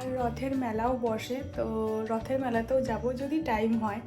আর রথের মেলাও বসে, তো রথের মেলাতেও যাব যদি টাইম হয়।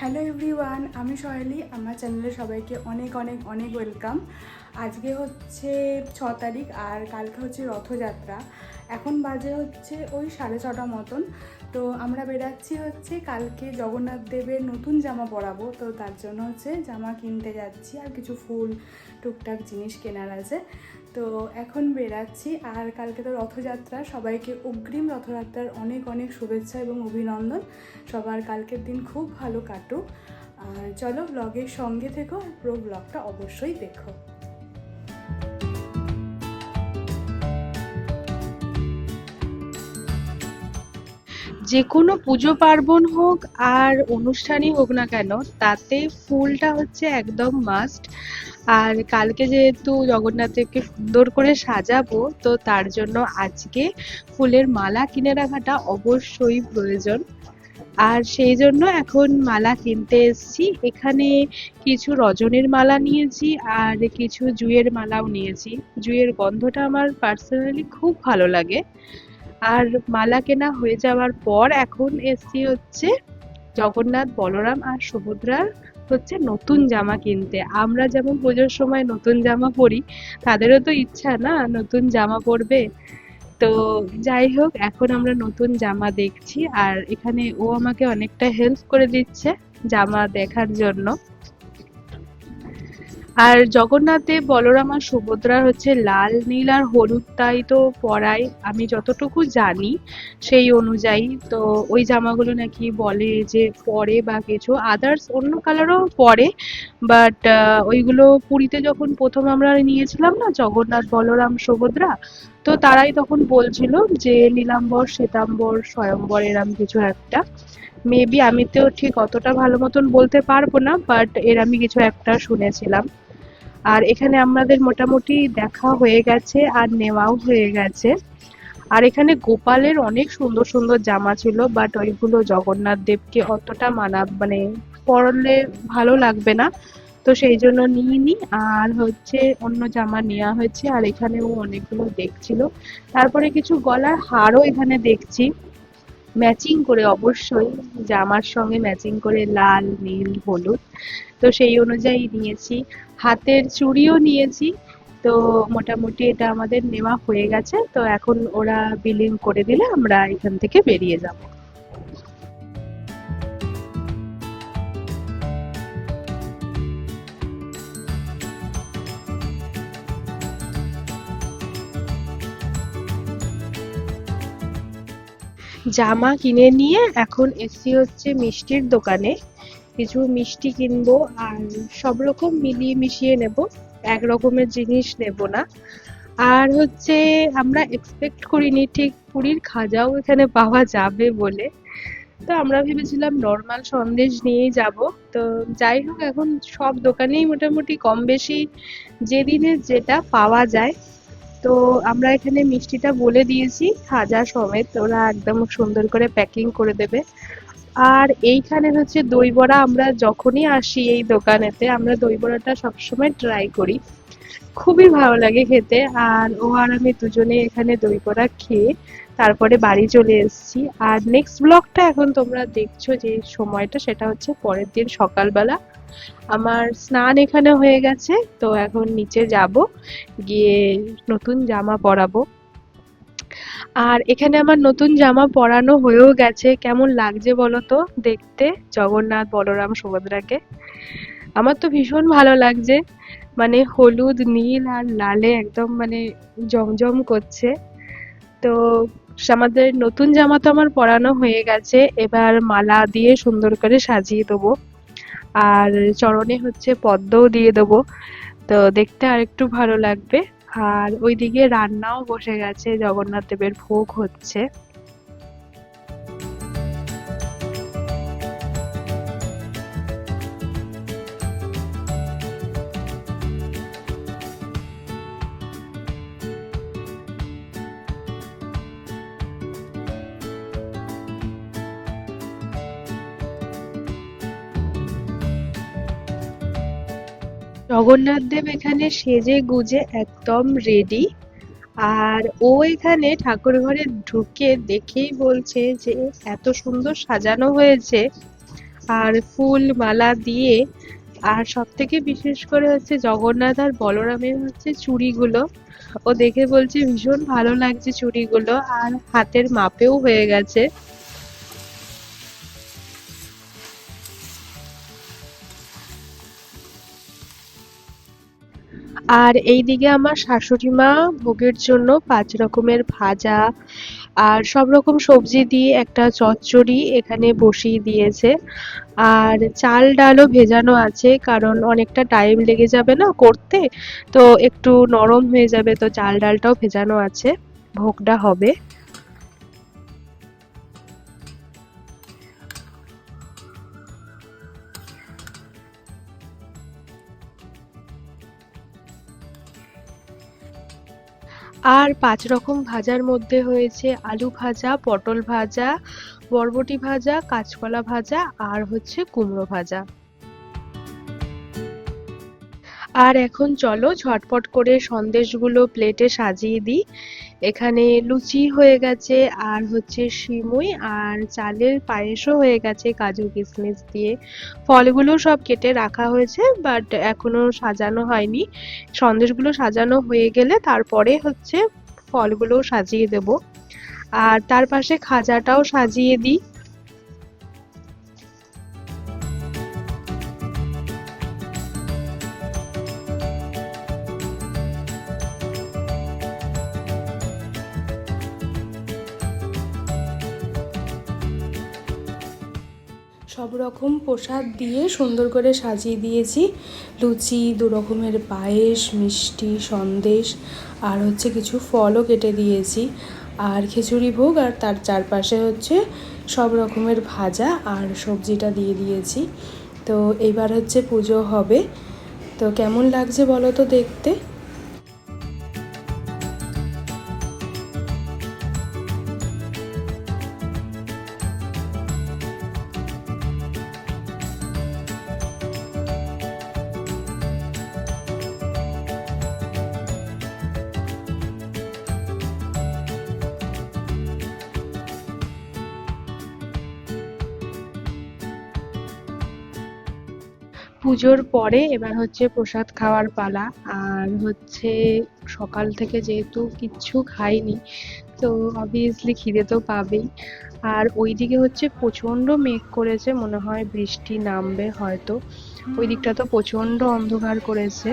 হ্যালো এভরিওয়ান, আমি সহেলি। আমার চ্যানেলে সবাইকে অনেক অনেক অনেক ওয়েলকাম। আজকে হচ্ছে 6 তারিখ আর কালকে হচ্ছে রথযাত্রা। এখন বাজে হচ্ছে ওই 6:30 মতন। তো আমরা বেরাচ্ছি হচ্ছে কালকে জগন্নাথ দেবের নতুন জামা পরাবো, তো তার জন্য হচ্ছে জামা কিনতে যাচ্ছি আর কিছু ফুল টুকটাক জিনিস কেনার আছে। তো এখন বেরাচ্ছি। আর কালকে তো রথযাত্রা, সবাইকে অগ্রিম রথযাত্রার অনেক অনেক শুভেচ্ছা এবং অভিনন্দন। সবার কালকের দিন খুব ভালো কাটুক। আর চলো ব্লগের সঙ্গে থেকো, পুরো ব্লগটা অবশ্যই দেখো। যে কোনো পুজো পার্বণ হোক আর অনুষ্ঠানই হোক না কেন, তাতে ফুলটা হচ্ছে একদম মাস্ট। আর কালকে যেহেতু জগন্নাথকে সুন্দর করে সাজাবো, তো তার জন্য আজকে ফুলের মালা কিনে রাখাটা অবশ্যই প্রয়োজন। আর সেই জন্য এখন মালা কিনতে এসেছি। এখানে কিছু রজনীর মালা নিয়েছি আর কিছু জুঁইয়ের মালাও নিয়েছি। জুঁইয়ের গন্ধটা আমার পার্সোনালি খুব ভালো লাগে। আর মালা কেনা হয়ে যাওয়ার পর এখন এসছি হচ্ছে জগন্নাথ, বলরাম আর সুভদ্রার হচ্ছে নতুন জামা কিনতে। আমরা যেমন পুজোর সময় নতুন জামা পরি, তাদেরও তো ইচ্ছা না নতুন জামা পরবে। তো যাই হোক, এখন আমরা নতুন জামা দেখছি আর এখানে ও আমাকে অনেকটা হেল্প করে দিচ্ছে জামা দেখার জন্য। আর জগন্নাথে বলরাম আর সুভদ্রার হচ্ছে লাল, নীল আর হলুদটাই তো পরায়, আমি যতটুকু জানি সেই অনুযায়ী। তো ওই জামাগুলো নাকি বলে যে পরে বা কিছু আদার্স অন্য কালারও পরে, বাট ওইগুলো পুরীতে যখন প্রথম আমরা নিয়েছিলাম না জগন্নাথ, বলরাম, সুভদ্রা, তো তারাই তখন বলছিল যে নীলাম্বর, শ্বেতাম্বর, স্বয়ম্বর এরম কিছু একটা। মেবি আমি তো ঠিক অতটা ভালো মতন বলতে পারবো না, বাট এরমই কিছু একটা শুনেছিলাম। আর এখানে আমাদের মোটামুটি দেখা হয়ে গেছে আর নেওয়াও হয়ে গেছে। আর এখানে গোপালের অনেক সুন্দর সুন্দর জামা ছিল, বাট ওইগুলো জগন্নাথ দেবকে অতটা মানে পরলে ভালো লাগবে না, তো সেই জন্য নিইনি। আর হচ্ছে অন্য জামা নেওয়া হয়েছে। আর এখানেও অনেকগুলো দেখছিল। তারপরে কিছু গলার হারও এখানে দেখছি, ম্যাচিং করে অবশ্যই, জামার সঙ্গে ম্যাচিং করে লাল, নীল, হলুদ। তো সেই অনুযায়ী নিয়েছি। হাতের চুড়িও নিয়েছি। তো মোটামুটি এটা আমাদের নেওয়া হয়ে গেছে। তো এখন ওরা বিলিং করে দিলে আমরা এখান থেকে বেরিয়ে যাব। জামা কিনে নিয়ে এখন এসছি হচ্ছে মিষ্টির দোকানে। কিছু মিষ্টি কিনবো আর সব রকম মিলিয়ে মিশিয়ে নেব, এক রকমের জিনিস নেব না। আর হচ্ছে আমরা এক্সপেক্ট করিনি ঠিক পুরীর খাজাও এখানে পাওয়া যাবে বলে। তো আমরা ভেবেছিলাম নর্মাল সন্দেশ নিয়েই যাব। তো যাই হোক, এখন সব দোকানেই মোটামুটি কম বেশি যেদিনের যেটা পাওয়া যায়। তো আমরা এখানে মিষ্টিটা বলে দিয়েছি খাজা সমেত, ওরা একদম সুন্দর করে প্যাকিং করে দেবে। আর এইখানে হচ্ছে দই বড়া, আমরা যখনই আসি এই দোকানেতে আমরা দই বড়াটা সবসময় ট্রাই করি, খুবই ভালো লাগে খেতে। আর ও আর আমি দুজনে এখানে দই বড়া খেয়ে তারপরে বাড়ি চলে এসেছি। আর নেক্সট ব্লগটা এখন তোমরা দেখছো যে সময়টা, সেটা হচ্ছে পরের দিন সকালবেলা। আমার স্নান এখানে হয়ে গেছে, তো এখন নিচে যাব, গিয়ে নতুন জামা পরাবো। আর এখানে আমার নতুন জামা পরানো হয়েও গেছে। কেমন লাগছে বলো তো দেখতে জগন্নাথ, বলরাম, সুভদ্রাকে? আমার তো ভীষণ ভালো লাগছে। মানে হলুদ, নীল আর লালে একদম মানে জমজম করছে। তো আমাদের নতুন জামা তো আমার পরানো হয়ে গেছে, এবার মালা দিয়ে সুন্দর করে সাজিয়ে দেবো। আর চরণে হচ্ছে পদ্মও দিয়ে দেবো, তো দেখতে আরেকটু ভালো লাগবে। আর ওইদিকে রান্নাও বসে গেছে, জগন্নাথ দেবের ভোগ হচ্ছে। জগন্নাথ দেব এখানে সেজে গুজে একদম রেডি। আর ও এখানে ঠাকুর ঘরে ঢুকে দেখেই বলছে যে এত সুন্দর সাজানো হয়েছে, আর ফুল মালা দিয়ে। আর সব থেকে বিশেষ করে হচ্ছে জগন্নাথ আর বলরামের হচ্ছে চুড়িগুলো, ও দেখে বলছে ভীষণ ভালো লাগছে চুড়িগুলো, আর হাতের মাপেও হয়ে গেছে। আর এইদিকে আমার শাশুড়ি মা ভোগের জন্য 5 রকমের ভাজা আর সব রকম সবজি দিয়ে একটা চচ্চড়ি এখানে বসিয়ে দিয়েছে। আর চাল ডালও ভেজানো আছে, কারণ অনেকটা টাইম লেগে যাবে না করতে, তো একটু নরম হয়ে যাবে, তো চাল ডালটাও ভেজানো আছে, ভোগটা হবে। আর 5 রকম ভাজার মধ্যে হয়েছে আলু ভাজা, পটল ভাজা, বরবটি ভাজা, কাঁচকলা ভাজা আর হচ্ছে কুমড়ো ভাজা। আর এখন চলো ঝটপট করে সন্দেশগুলো প্লেটে সাজিয়ে দিই। এখানে লুচি হয়ে গেছে, আর হচ্ছে সিমুই আর চালের পায়েসও হয়ে গেছে কাজু কিশমিশ দিয়ে। ফলগুলো সব কেটে রাখা হয়েছে, বাট এখনো সাজানো হয়নি। সন্দেশগুলো সাজানো হয়ে গেলে তারপরে হচ্ছে ফলগুলো সাজিয়ে দেব। আর তার পাশে খাজাটাও সাজিয়ে দিই। সব রকম প্রসাদ দিয়ে সুন্দর করে সাজিয়ে দিয়েছি। লুচি, 2 রকমের পায়েস, মিষ্টি, সন্দেশ আর হচ্ছে কিছু ফলও কেটে দিয়েছি, আর খিচুড়ি ভোগ, আর তার চারপাশে হচ্ছে সব রকমের ভাজা আর সবজিটা দিয়ে দিয়েছি। তো এইবার হচ্ছে পুজো হবে। তো কেমন লাগছে বলো তো দেখতে। পুজোর পরে এবার হচ্ছে প্রসাদ খাওয়ার পালা। আর হচ্ছে সকাল থেকে যেহেতু কিচ্ছু খাইনি, তো অবভিয়াসলি খিদে তো পাবেই। আর ওইদিকে হচ্ছে প্রচন্ড মেঘ করেছে, মনে হয় বৃষ্টি নামবে হয়তো। ওই দিকটা তো প্রচন্ড অন্ধকার করেছে।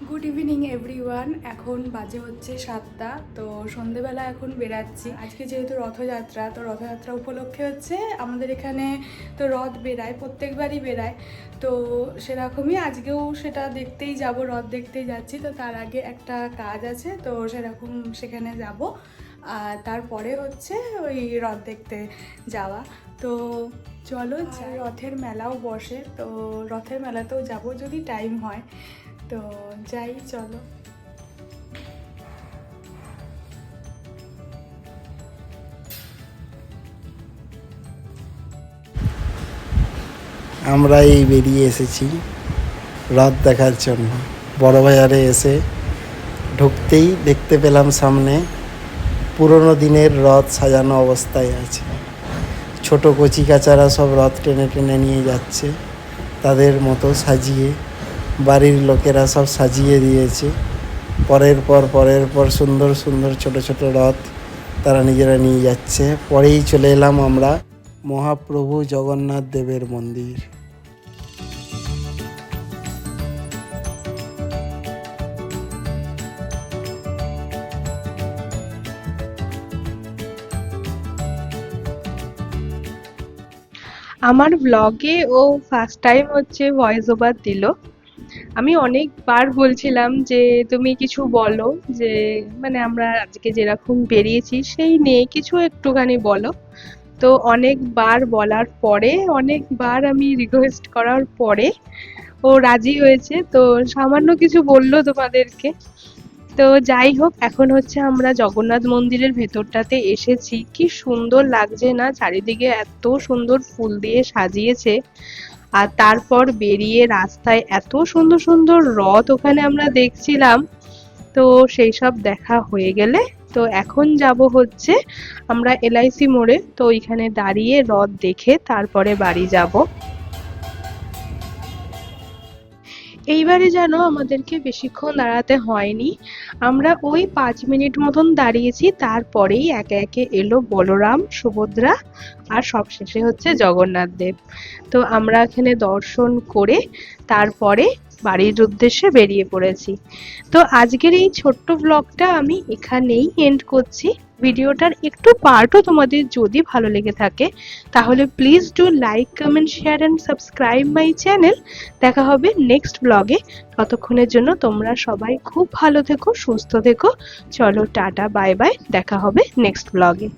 Good evening everyone. এখন বাজে হচ্ছে 7টা। তো সন্ধেবেলা এখন বেরাচ্ছি। আজকে যেহেতু রথযাত্রা, তো রথযাত্রা উপলক্ষে হচ্ছে আমাদের এখানে তো রথ বেরায়, প্রত্যেকবারই বেরায়। তো সেরকমই আজকেও সেটা দেখতেই যাব, রথ দেখতেই যাচ্ছি। তো তার আগে একটা কাজ আছে, তো সেরকম সেখানে যাব। আর তারপরে হচ্ছে ওই রথ দেখতে যাওয়া। তো চলো যাই। রথের মেলাও বসে, তো রথের মেলাতেও যাব যদি টাইম হয়। তো যাই, চলো। আমরা এই বেরিয়ে এসেছি রথ দেখার জন্য। বড় বাজারে এসে ঢুকতেই দেখতে পেলাম সামনে পুরনো দিনের রথ সাজানো অবস্থায় আছে। ছোট কচিকাচারা সব রথ টেনে টেনে নিয়ে যাচ্ছে, তাদের মতো সাজিয়ে। বাড়ির লোকেরা সব সাজিয়ে দিয়েছে। পরের পর সুন্দর সুন্দর ছোট ছোট রথ তারা নিজেরা নিয়ে যাচ্ছে। পরেই চলে এলাম আমরা মহাপ্রভু জগন্নাথ দেবের মন্দির। আমার ব্লগে ও ফার্স্ট টাইম হচ্ছে ভয়েস ওভার দিল। আমি অনেকবার বলছিলাম যে তুমি কিছু বলো, যে মানে আমরা আজকে যেরকম বেরিয়েছি সেই নিয়ে কিছু একটুখানি বলো। তো তো অনেকবার বলার পরে, অনেকবার আমি রিকোয়েস্ট করার পরে ও রাজি হয়েছে। তো সামান্য কিছু বললো তোমাদেরকে। তো যাই হোক, এখন হচ্ছে আমরা জগন্নাথ মন্দিরের ভেতরটাতে এসেছি। কি সুন্দর লাগছে না, চারিদিকে এত সুন্দর ফুল দিয়ে সাজিয়েছে। আর তারপর বেরিয়ে রাস্তায় এত সুন্দর সুন্দর রথ ওখানে আমরা দেখছিলাম। তো সেই সব দেখা হয়ে গেলে তো এখন যাব হচ্ছে আমরা এলআইসি মোড়ে। তো ওইখানে দাঁড়িয়ে রথ দেখে তারপরে বাড়ি যাব। এইবারে যেন আমাদেরকে বেশিক্ষণ দাঁড়াতে হয়নি, আমরা ওই 5 মিনিট মতন দাঁড়িয়েছি। তারপরেই একে একে এলো বলরাম, সুভদ্রা আর সবশেষে হচ্ছে জগন্নাথ দেব। তো আমরা এখানে দর্শন করে তারপরে বাড়ির উদ্দেশ্যে বেরিয়ে পড়েছি। তো আজকের এই ছোট্ট ব্লগটা আমি এখানেই এন্ড করছি। ভিডিওটার একটু পার্টও তোমাদের যদি ভালো লেগে থাকে তাহলে please do like, comment, share and subscribe my channel. দেখা হবে নেক্সট ব্লগে। ততক্ষণের জন্য তোমরা সবাই খুব ভালো থেকো, সুস্থ থেকো। চলো টাটা, বাই বাই, দেখা হবে নেক্সট ব্লগে।